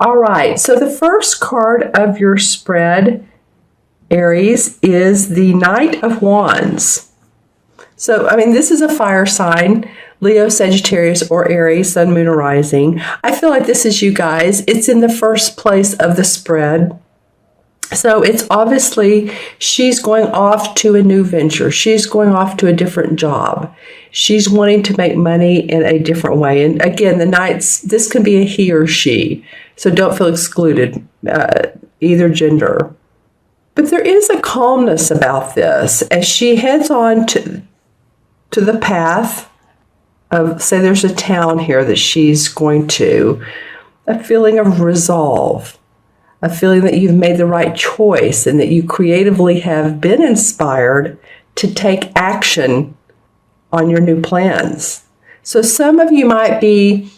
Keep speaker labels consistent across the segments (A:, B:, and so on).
A: All right, so the first card of your spread, Aries, is the Knight of Wands. So, I mean, this is a fire sign, Leo, Sagittarius, or Aries, Sun, Moon, or Rising. I feel like this is you guys. It's in the first place of the spread. So it's obviously she's going off to a new venture. She's going off to a different job. She's wanting to make money in a different way. And again, the Knights, this can be a he or she. So don't feel excluded, either gender. But there is a calmness about this as she heads on to the path of, say there's a town here that she's going to, a feeling of resolve. A feeling that you've made the right choice and that you creatively have been inspired to take action on your new plans. So some of you might be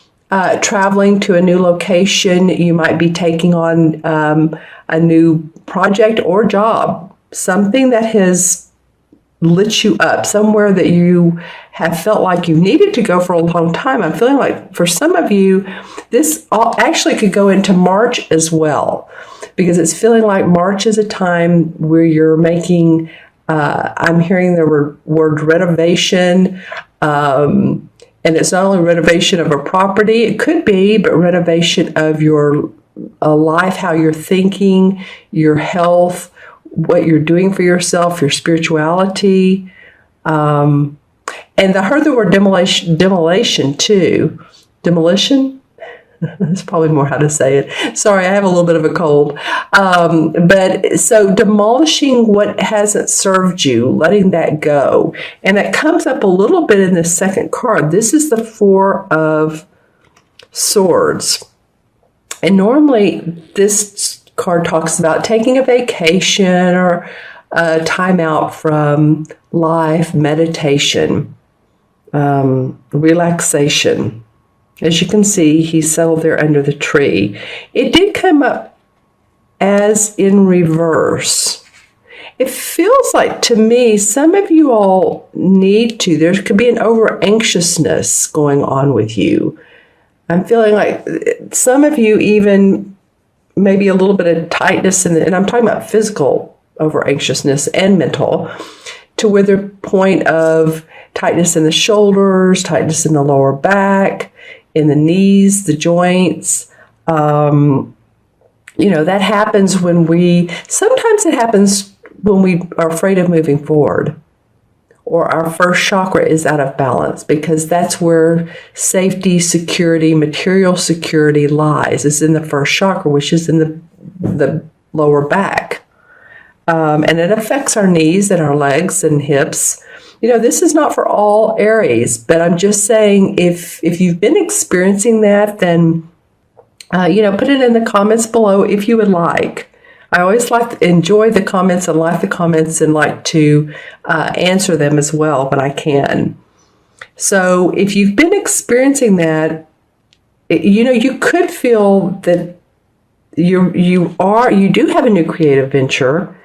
A: traveling to a new location. You might be taking on a new project or job, something that has lit you up, somewhere that you have felt like you needed to go for a long time. I'm feeling like for some of you, this all actually could go into March as well, because it's feeling like March is a time where you're making, I'm hearing the word renovation, and it's not only renovation of a property, it could be, but renovation of your life, how you're thinking, your health, what you're doing for yourself, your spirituality. And I heard the word demolition too. Demolition? That's probably more how to say it. Sorry, I have a little bit of a cold. But so demolishing what hasn't served you, letting that go. And that comes up a little bit in the second card. This is the Four of Swords. And normally this card talks about taking a vacation or a time out from life, meditation, relaxation. As you can see, he settled there under the tree. It did come up as in reverse. It feels like, to me, some of you all need to, there could be an over-anxiousness going on with you. I'm feeling like some of you even maybe a little bit of tightness, and I'm talking about physical over-anxiousness and mental, to where the point of tightness in the shoulders, tightness in the lower back, in the knees, the joints. That happens sometimes it happens when we are afraid of moving forward, or our first chakra is out of balance, because that's where safety, security, material security lies. It's in the first chakra, which is in the lower back. And it affects our knees and our legs and hips. This is not for all Aries, but I'm just saying if you've been experiencing that, then, put it in the comments below if you would like. I always enjoy the comments and like the comments and like to answer them as well when I can. So if you've been experiencing that, you could feel that you do have a new creative venture,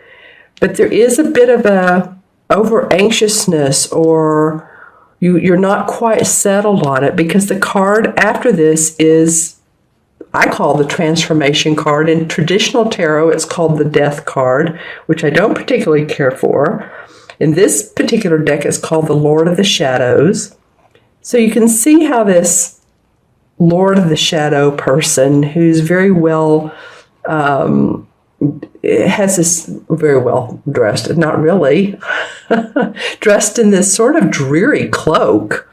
A: but there is a bit of a over anxiousness, or you're not quite settled on it, because the card after this is, I call the transformation card. In traditional tarot, it's called the death card, which I don't particularly care for. In this particular deck, it's called the Lord of the Shadows. So you can see how this Lord of the Shadow person, who's very well, has this very well dressed, not really, dressed in this sort of dreary cloak.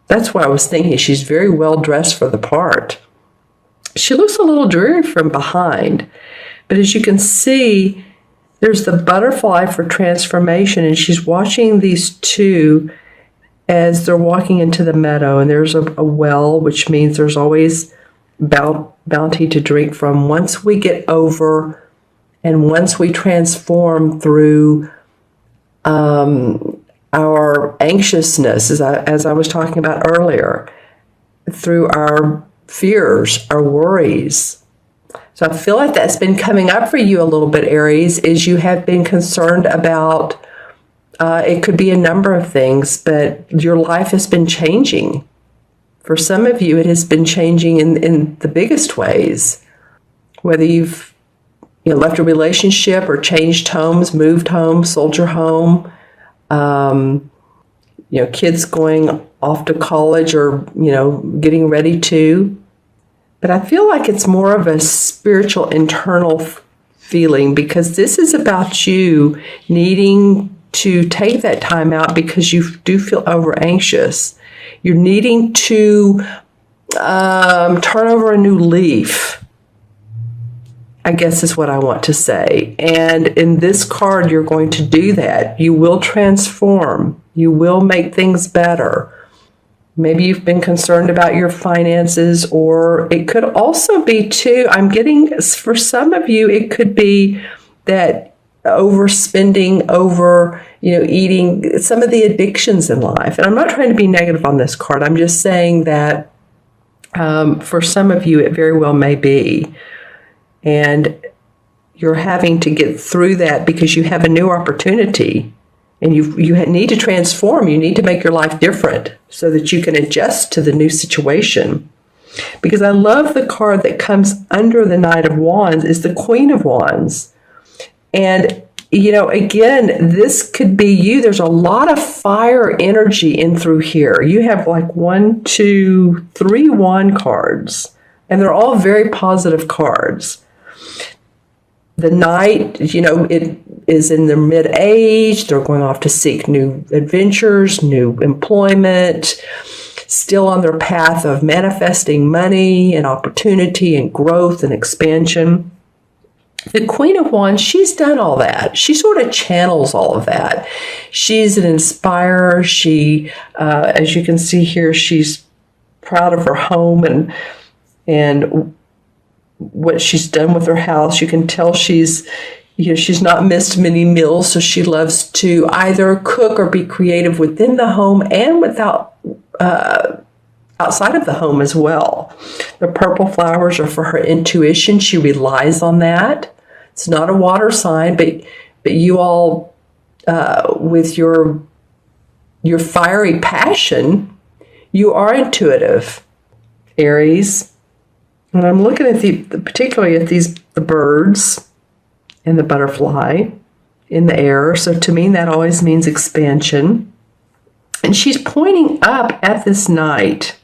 A: That's why I was thinking she's very well dressed for the part. She looks a little dreary from behind, but as you can see, there's the butterfly for transformation, and she's watching these two as they're walking into the meadow, and there's a well, which means there's always bounty to drink from. Once we get over and once we transform through our anxiousness, as I was talking about earlier, through our fears, our worries. So I feel like that's been coming up for you a little bit, Aries, is you have been concerned about, it could be a number of things, but your life has been changing. For some of you, it has been changing in the biggest ways. whether you've left a relationship or changed homes, moved home, sold your home, kids going off to college or, getting ready to. But I feel like it's more of a spiritual internal feeling, because this is about you needing to take that time out because you do feel over anxious. You're needing to turn over a new leaf, I guess is what I want to say. And in this card, you're going to do that. You will transform. You will make things better. Maybe you've been concerned about your finances, or it could also be too, I'm getting, for some of you, it could be that overspending, eating, some of the addictions in life. And I'm not trying to be negative on this card. I'm just saying that for some of you, it very well may be. And you're having to get through that because you have a new opportunity. And you need to transform. You need to make your life different so that you can adjust to the new situation. Because I love the card that comes under the Knight of Wands is the Queen of Wands. And, again, this could be you. There's a lot of fire energy in through here. You have like 1, 2, 3 wand cards. And they're all very positive cards. The Knight, it is in their mid-age. They're going off to seek new adventures, new employment, still on their path of manifesting money and opportunity and growth and expansion. The Queen of Wands, she's done all that. She sort of channels all of that. She's an inspirer. She, as you can see here, she's proud of her home and what she's done with her house. You can tell she's not missed many meals, so she loves to either cook or be creative within the home and outside of the home as well. The purple flowers are for her intuition. She relies on that. It's not a water sign, but you all, with your fiery passion, you are intuitive, Aries. And I'm looking at particularly at the birds and the butterfly in the air. So to me, that always means expansion. And she's pointing up at this Knight.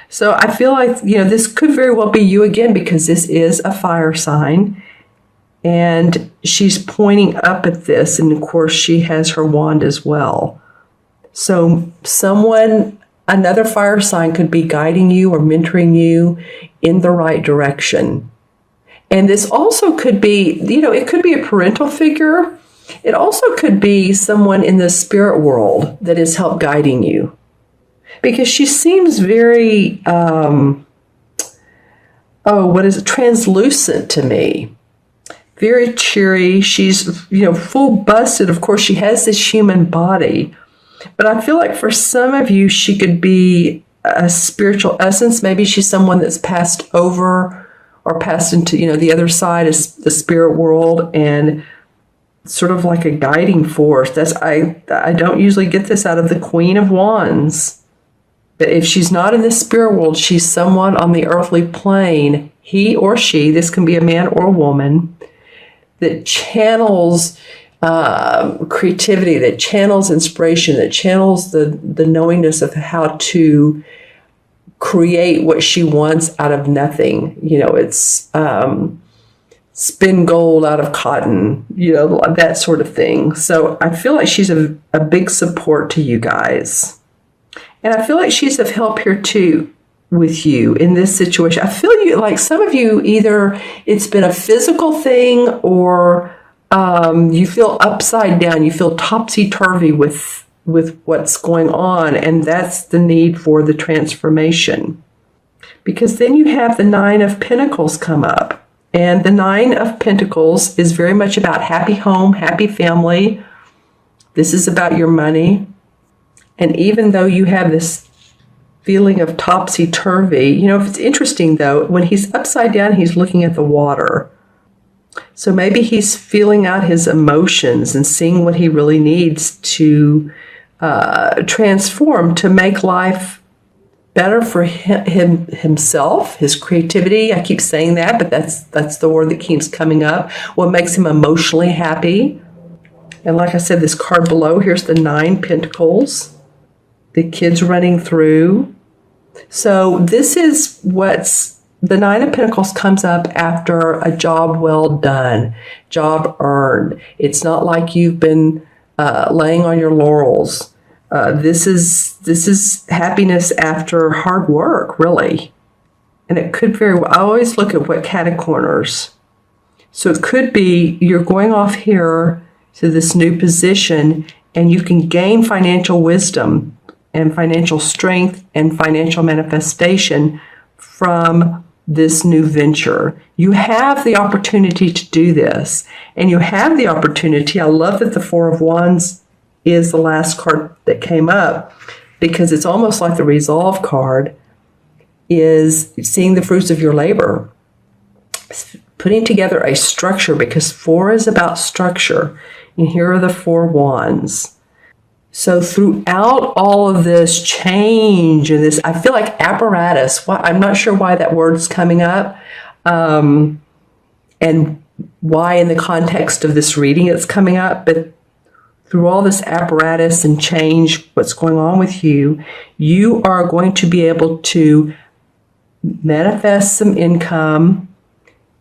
A: So I feel like, this could very well be you again, because this is a fire sign. And she's pointing up at this. And of course, she has her wand as well. So another fire sign could be guiding you or mentoring you in the right direction. And this also could be, it could be a parental figure. It also could be someone in the spirit world that is help guiding you. Because she seems very, translucent to me. Very cheery. She's, full busted. Of course, she has this human body. But I feel like for some of you, she could be a spiritual essence. Maybe she's someone that's passed over or passed into, the other side is the spirit world, and sort of like a guiding force. I don't usually get this out of the Queen of Wands. But if she's not in the spirit world, she's someone on the earthly plane, he or she, this can be a man or a woman, that channels creativity, that channels inspiration, that channels the knowingness of how to create what she wants out of nothing. It's spin gold out of cotton, that sort of thing. So I feel like she's a big support to you guys. And I feel like she's of help here too with you in this situation. I feel like some of you, either it's been a physical thing or you feel upside down, you feel topsy-turvy with what's going on, and that's the need for the transformation. Because then you have the Nine of Pentacles come up, and the Nine of Pentacles is very much about happy home, happy family. This is about your money. And even though you have this feeling of topsy-turvy, it's interesting though, when he's upside down, he's looking at the water. So maybe he's feeling out his emotions and seeing what he really needs to transform to make life better for himself, his creativity. I keep saying that, but that's the word that keeps coming up. What makes him emotionally happy. And like I said, this card below, here's the 9 Pentacles. The kids running through. So this is what's, the 9 of Pentacles comes up after a job well done, job earned. It's not like you've been laying on your laurels. This is happiness after hard work, really. And it could very well, I always look at what catacorners. So it could be you're going off here to this new position and you can gain financial wisdom and financial strength and financial manifestation from this new venture. You have the opportunity to do this, and you have the opportunity. I love that the 4 of Wands is the last card that came up, because it's almost like the resolve card is seeing the fruits of your labor, putting together a structure, because 4 is about structure, and here are the 4 wands. So throughout all of this change and this, I feel like apparatus, I'm not sure why that word's coming up, and why in the context of this reading it's coming up, but through all this apparatus and change, what's going on with you, you are going to be able to manifest some income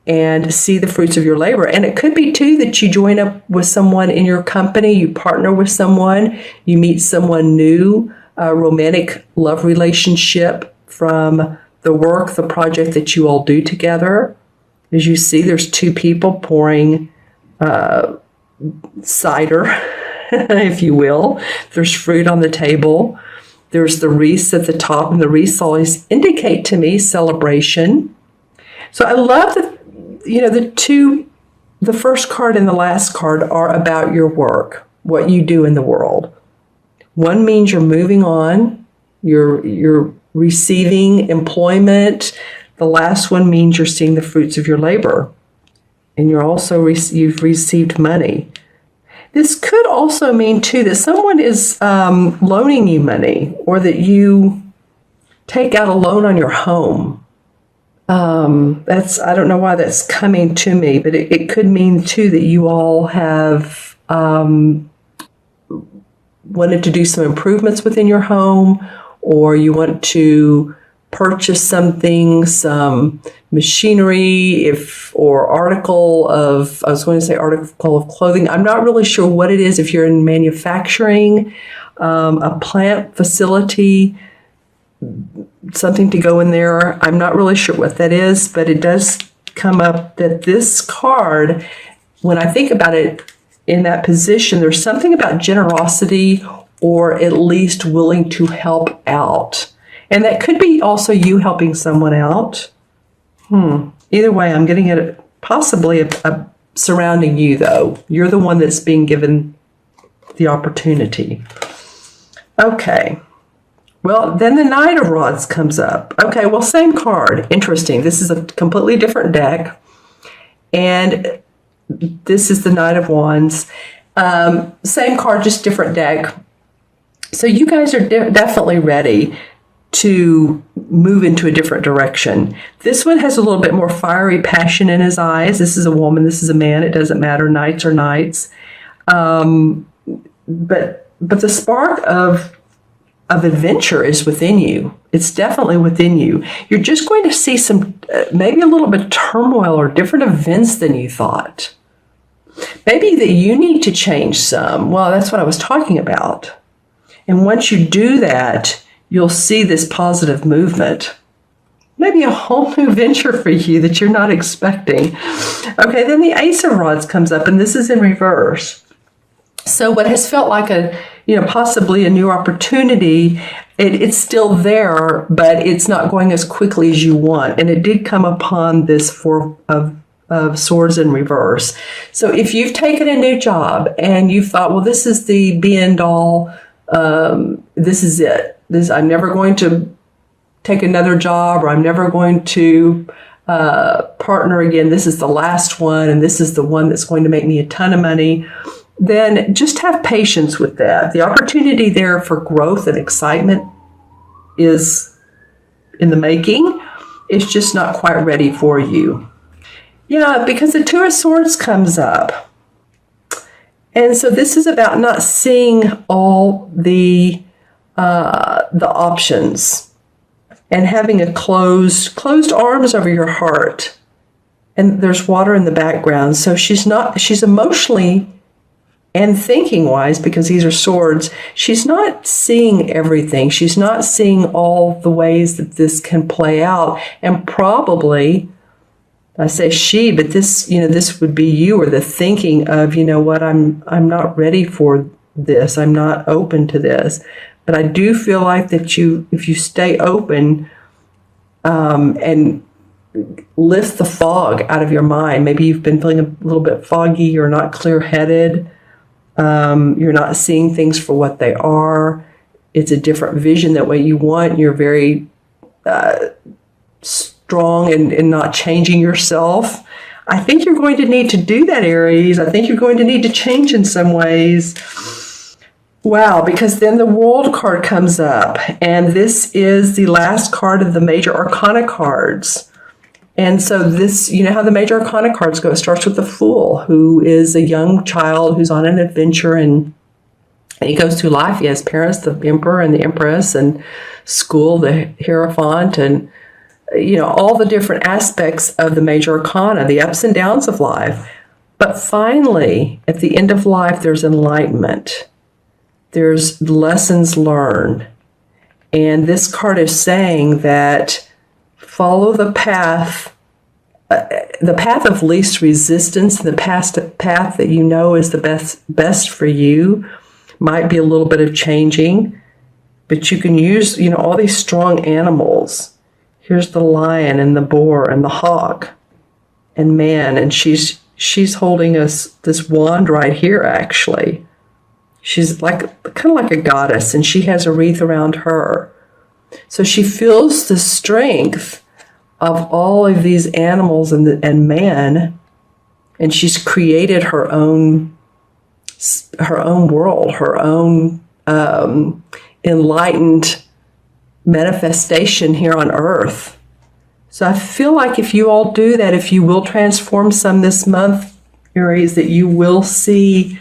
A: and see the fruits of your labor. And it could be too that you join up with someone in your company, you partner with someone, you meet someone new, a romantic love relationship from the work, the project that you all do together. As you see, there's 2 people pouring cider, if you will. There's fruit on the table. There's the wreaths at the top, and the wreaths always indicate to me celebration. So I love that, the first card and the last card are about your work, what you do in the world. One means you're moving on, you're receiving employment. The last one means you're seeing the fruits of your labor, and you've received money. This could also mean too that someone is loaning you money, or that you take out a loan on your home. I don't know why that's coming to me, but it could mean too that you all have wanted to do some improvements within your home, or you want to purchase something, some machinery, or article of clothing. I'm not really sure what it is. If you're in manufacturing, a plant facility, something to go in there. I'm not really sure what that is, but it does come up that this card, when I think about it in that position, there's something about generosity, or at least willing to help out. And that could be also you helping someone out. Either way, I'm getting it possibly surrounding you, though. You're the one that's being given the opportunity. Okay. Well, then the Knight of Rods comes up. Okay, well, same card. Interesting. This is a completely different deck. And this is the Knight of Wands. Same card, just different deck. So you guys are definitely ready to move into a different direction. This one has a little bit more fiery passion in his eyes. This is a woman, this is a man. It doesn't matter. Knights are knights. But the spark of adventure is within you. It's definitely within you. You're just going to see some, maybe a little bit of turmoil or different events than you thought. Maybe that you need to change some. Well, that's what I was talking about. And once you do that, you'll see this positive movement. Maybe a whole new venture for you that you're not expecting. Okay, then the Ace of Rods comes up, and this is in reverse. So what has felt like possibly a new opportunity, it's still there, but it's not going as quickly as you want. And it did come upon this 4 of Swords in reverse. So if you've taken a new job and you've thought, well, this is the be and all, this is it. I'm never going to take another job, or I'm never going to partner again. This is the last one, and this is the one that's going to make me a ton of money. Then just have patience with that. The opportunity there for growth and excitement is in the making. It's just not quite ready for you. Yeah, because the Two of Swords comes up. And so this is about not seeing all the options and having a closed arms over your heart. And there's water in the background. So she's emotionally and thinking wise, because these are swords, she's not seeing everything. She's not seeing all the ways that this can play out. And probably, I say she, but this would be you, or the thinking of, what, I'm not ready for this. I'm not open to this. But I do feel like that if you stay open and lift the fog out of your mind, maybe you've been feeling a little bit foggy, you're not clear-headed, you're not seeing things for what they are. It's a different vision that what you want. You're very strong and not changing yourself. I think you're going to need to do that, Aries. I think you're going to need to change in some ways. Wow, because then the World card comes up, and this is the last card of the Major Arcana cards. And so this, you know how the Major Arcana cards go. It starts with the Fool, who is a young child who's on an adventure, and he goes through life. He has parents, the Emperor and the Empress, and school, the Hierophant, and all the different aspects of the Major Arcana, the ups and downs of life. But finally, at the end of life, there's enlightenment. There's lessons learned. And this card is saying that follow the path of least resistance, the path that you know is the best for you. Might be a little bit of changing, but you can use, all these strong animals. Here's the lion and the boar and the hawk and man, and she's holding this wand right here, actually. She's kind of like a goddess, and she has a wreath around her. So she feels the strength of all of these animals and man, and she's created her own world, her own enlightened manifestation here on earth. So I feel like if you all do that, if you will transform some this month, Aries, that you will see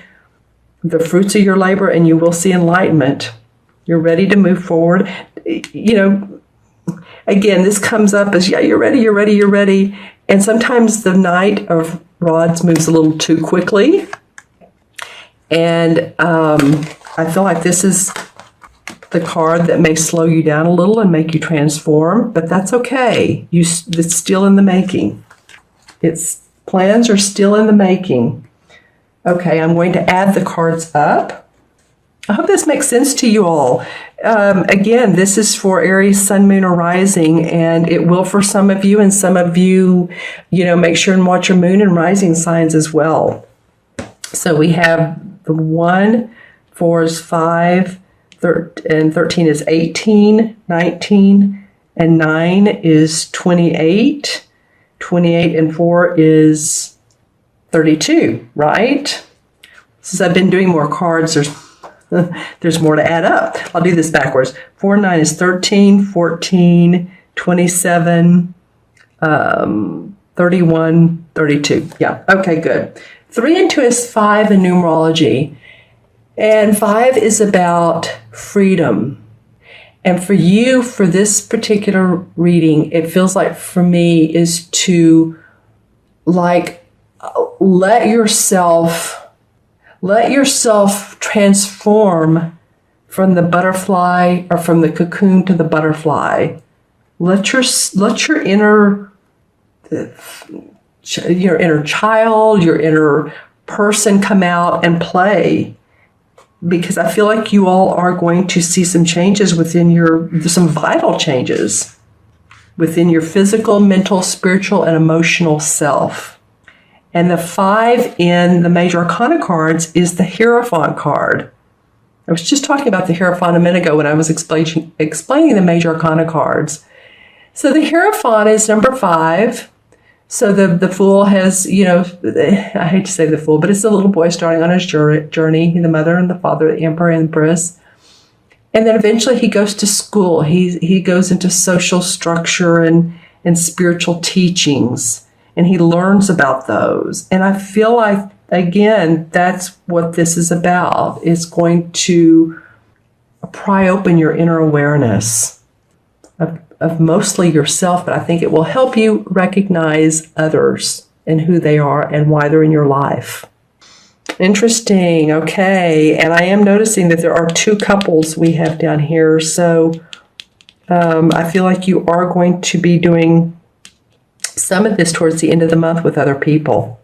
A: the fruits of your labor and you will see enlightenment. You're ready to move forward. Again, this comes up as, yeah, you're ready. And sometimes the Knight of Rods moves a little too quickly. And I feel like this is the card that may slow you down a little and make you transform, but that's okay. It's still in the making. Plans are still in the making. Okay, I'm going to add the cards up. I hope this makes sense to you all. Again, this is for Aries, Sun, Moon, or Rising, and it will for some of you, and some of you, make sure and watch your Moon and Rising signs as well. So we have the 1, 4 is 5, and 13 is 18, 19, and 9 is 28. 28 and 4 is 32, right? Since I've been doing more cards, there's more to add up. I'll do this backwards. 4 and 9 is 13, 14, 27, 31, 32. Yeah, okay, good. 3 and 2 is 5 in numerology. And 5 is about freedom. And for you, for this particular reading, it feels like for me is to let yourself transform from the butterfly, or from the cocoon to the butterfly. Let your inner child, your inner person come out and play. Because I feel like you all are going to see some changes some vital changes within your physical, mental, spiritual, and emotional self. And the 5 in the Major Arcana cards is the Hierophant card. I was just talking about the Hierophant a minute ago when I was explaining the Major Arcana cards. So the Hierophant is number 5. So the Fool has, I hate to say the Fool, but it's the little boy starting on his journey, the mother and the father, the Emperor and Empress. And then eventually he goes to school. He goes into social structure and spiritual teachings, and he learns about those. And I feel like, again, that's what this is about. It's going to pry open your inner awareness of mostly yourself, but I think it will help you recognize others and who they are and why they're in your life. Interesting. Okay. And I am noticing that there are 2 couples we have down here. So I feel like you are going to be doing some of this towards the end of the month with other people.